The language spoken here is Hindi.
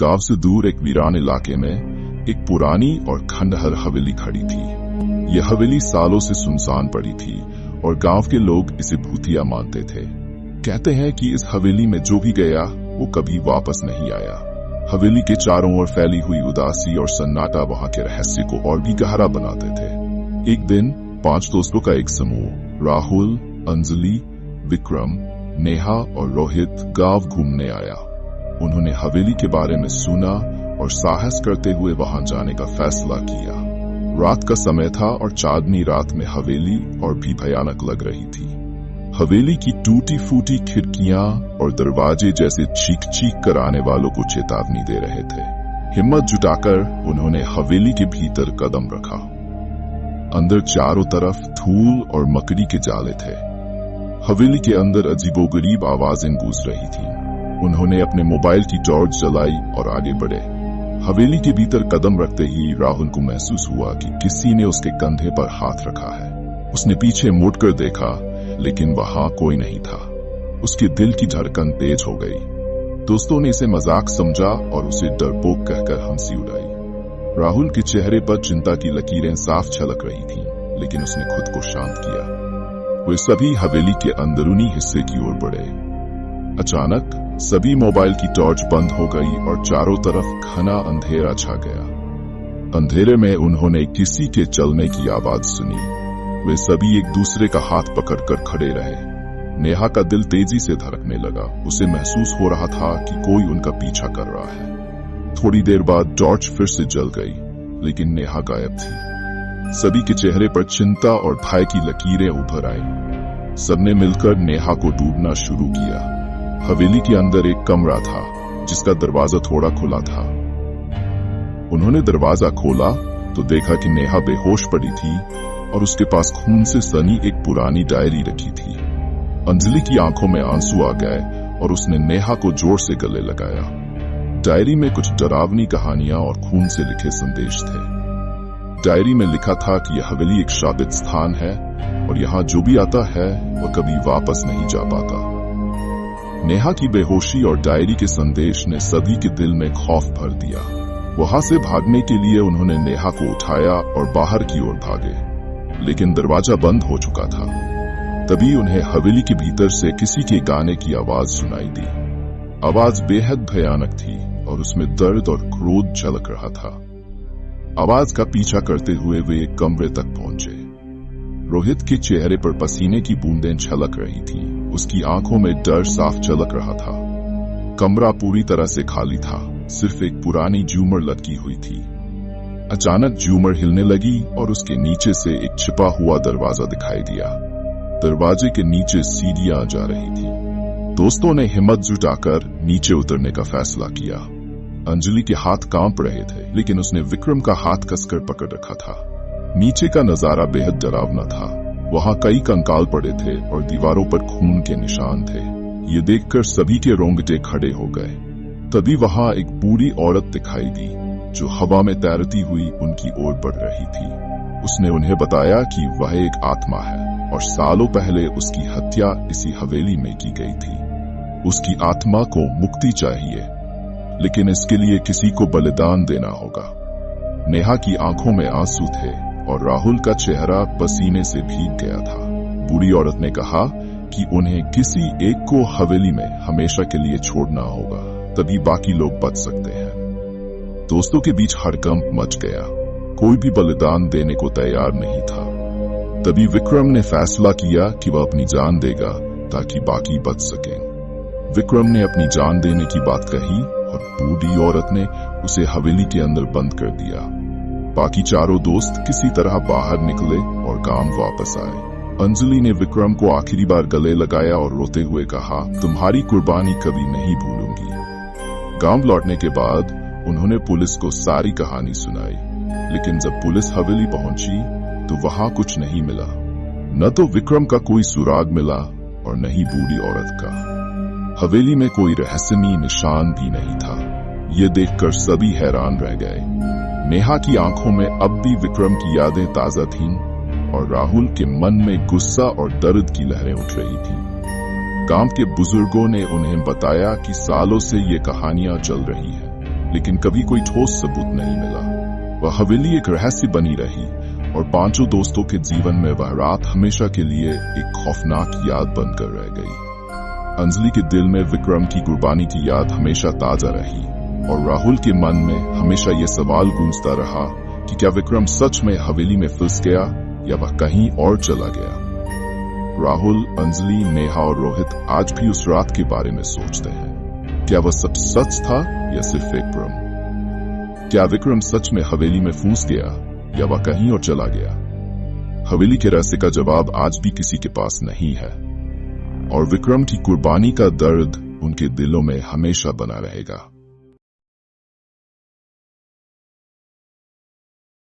गांव से दूर एक वीरान इलाके में एक पुरानी और खंडहर हवेली खड़ी थी। यह हवेली सालों से सुनसान पड़ी थी और गांव के लोग इसे भूतिया मानते थे। कहते हैं कि इस हवेली में जो भी गया वो कभी वापस नहीं आया। हवेली के चारों ओर फैली हुई उदासी और सन्नाटा वहां के रहस्य को और भी गहरा बनाते थे। एक दिन 5 दोस्तों का एक समूह राहुल, अंजलि, विक्रम, नेहा और रोहित गांव घूमने आया। उन्होंने हवेली के बारे में सुना और साहस करते हुए वहां जाने का फैसला किया। रात का समय था और चांदनी रात में हवेली और भी भयानक लग रही थी। हवेली की टूटी फूटी खिड़कियां और दरवाजे जैसे चीख चीख कर आने वालों को चेतावनी दे रहे थे। हिम्मत जुटाकर उन्होंने हवेली के भीतर कदम रखा। अंदर चारों तरफ धूल और मकड़ी के जाले थे। हवेली के अंदर अजीबोगरीब आवाजें गूंज रही थीं। उन्होंने अपने मोबाइल की टॉर्च जलाई और आगे बढ़े। हवेली के भीतर कदम रखते ही राहुल को महसूस हुआ कि किसी ने उसके कंधे पर हाथ रखा है। उसने पीछे मुड़कर देखा, लेकिन वहां कोई नहीं था। उसके दिल की धड़कन तेज हो गई। दोस्तों ने इसे मजाक समझा और उसे डरपोक कहकर हंसी उड़ाई। राहुल के चेहरे पर चिंता की लकीरें साफ झलक रही थीं, लेकिन उसने खुद को शांत किया। वे सभी हवेली के अंदरूनी हिस्से की ओर बढ़े। अचानक सभी मोबाइल की टॉर्च बंद हो गई और चारों तरफ घना अंधेरा छा गया। अंधेरे में उन्होंने किसी के चलने की आवाज सुनी। वे सभी एक दूसरे का हाथ पकड़कर खड़े रहे। नेहा का दिल तेजी से धड़कने लगा। उसे महसूस हो रहा था कि कोई उनका पीछा कर रहा है। थोड़ी देर बाद टॉर्च फिर से जल गई, लेकिन नेहा गायब थी। सभी के चेहरे पर चिंता और भय की लकीरें उभर आई। सबने मिलकर नेहा को ढूंढना शुरू किया। हवेली के अंदर एक कमरा था जिसका दरवाजा थोड़ा खुला था। उन्होंने दरवाजा खोला तो देखा कि नेहा बेहोश पड़ी थी और उसके पास खून से सनी एक पुरानी डायरी रखी थी। अंजलि की आंखों में आंसू आ गए और उसने नेहा को जोर से गले लगाया। डायरी में कुछ डरावनी कहानियां और खून से लिखे संदेश थे। डायरी में लिखा था कि यह हवेली एक शापित स्थान है और यहाँ जो भी आता है वह कभी वापस नहीं जा पाता। नेहा की बेहोशी और डायरी के संदेश ने सभी के दिल में खौफ भर दिया। वहां से भागने के लिए उन्होंने नेहा को उठाया और बाहर की ओर भागे, लेकिन दरवाजा बंद हो चुका था। तभी उन्हें हवेली के भीतर से किसी के गाने की आवाज सुनाई दी। आवाज बेहद भयानक थी और उसमें दर्द और क्रोध झलक रहा था। आवाज का पीछा करते हुए वे एक कमरे तक पहुंचे। रोहित के चेहरे पर पसीने की बूंदें छलक रही थीं। उसकी आंखों में डर साफ झलक रहा था। कमरा पूरी तरह से खाली था, सिर्फ एक पुरानी झूमर लटकी हुई थी। अचानक झूमर हिलने लगी और उसके नीचे से एक छिपा हुआ दरवाजा दिखाई दिया। दरवाजे के नीचे सीढ़ियां जा रही थी। दोस्तों ने हिम्मत जुटाकर नीचे उतरने का फैसला किया। अंजलि के हाथ कांप रहे थे, लेकिन उसने विक्रम का हाथ कसकर पकड़ रखा था। नीचे का नजारा बेहद डरावना था। वहां कई कंकाल पड़े थे और दीवारों पर खून के निशान थे। ये देखकर सभी के रोंगटे खड़े हो गए। तभी वहां एक बूढ़ी औरत दिखाई दी जो हवा में तैरती हुई उनकी ओर बढ़ रही थी। उसने उन्हें बताया कि वह एक आत्मा है और सालों पहले उसकी हत्या इसी हवेली में की गई थी। उसकी आत्मा को मुक्ति चाहिए, लेकिन इसके लिए किसी को बलिदान देना होगा। नेहा की आंखों में आंसू थे और राहुल का चेहरा पसीने से भीग गया था। बूढ़ी औरत ने कहा कि उन्हें किसी एक को हवेली में हमेशा के लिए छोड़ना होगा, तभी बाकी लोग बच सकते हैं। दोस्तों के बीच हड़कंप मच गया। कोई भी बलिदान देने को तैयार नहीं था। तभी विक्रम ने फैसला किया कि वह अपनी जान देगा ताकि बाकी बच सकें। विक्रम ने अपनी जान देने की बात कही और बूढ़ी औरत ने उसे हवेली के अंदर बंद कर दिया। बाकी चारों दोस्त किसी तरह बाहर निकले और गांव वापस आए। अंजलि ने विक्रम को आखिरी बार गले लगाया और रोते हुए कहा, तुम्हारी कुर्बानी कभी नहीं भूलूंगी। गांव लौटने के बाद उन्होंने पुलिस को सारी कहानी सुनाई, लेकिन जब पुलिस हवेली पहुंची तो वहां कुछ नहीं मिला। न तो विक्रम का कोई सुराग मिला और न ही बूढ़ी औरत का। हवेली में कोई रहस्यमयी निशान भी नहीं था। ये देखकर सभी हैरान रह गए। नेहा की आंखों में अब भी विक्रम की यादें ताजा थीं और राहुल के मन में गुस्सा और दर्द की लहरें उठ रही थीं। गांव के बुजुर्गों ने उन्हें बताया कि सालों से ये कहानियां चल रही हैं, लेकिन कभी कोई ठोस सबूत नहीं मिला। वह हवेली एक रहस्य बनी रही और पांचों दोस्तों के जीवन में वह रात हमेशा के लिए एक खौफनाक याद बनकर रह गई। अंजलि के दिल में विक्रम की कुर्बानी की याद हमेशा ताजा रही और राहुल के मन में हमेशा ये सवाल गूंजता रहा कि क्या विक्रम सच में हवेली में फंस गया या वह कहीं और चला गया। राहुल, अंजलि, नेहा और रोहित आज भी उस रात के बारे में सोचते हैं। क्या वह सब सच था या सिर्फ एक भ्रम? क्या विक्रम सच में हवेली में फंस गया या वह कहीं और चला गया? हवेली के रहस्य का जवाब आज भी किसी के पास नहीं है और विक्रम की कुर्बानी का दर्द उनके दिलों में हमेशा बना रहेगा।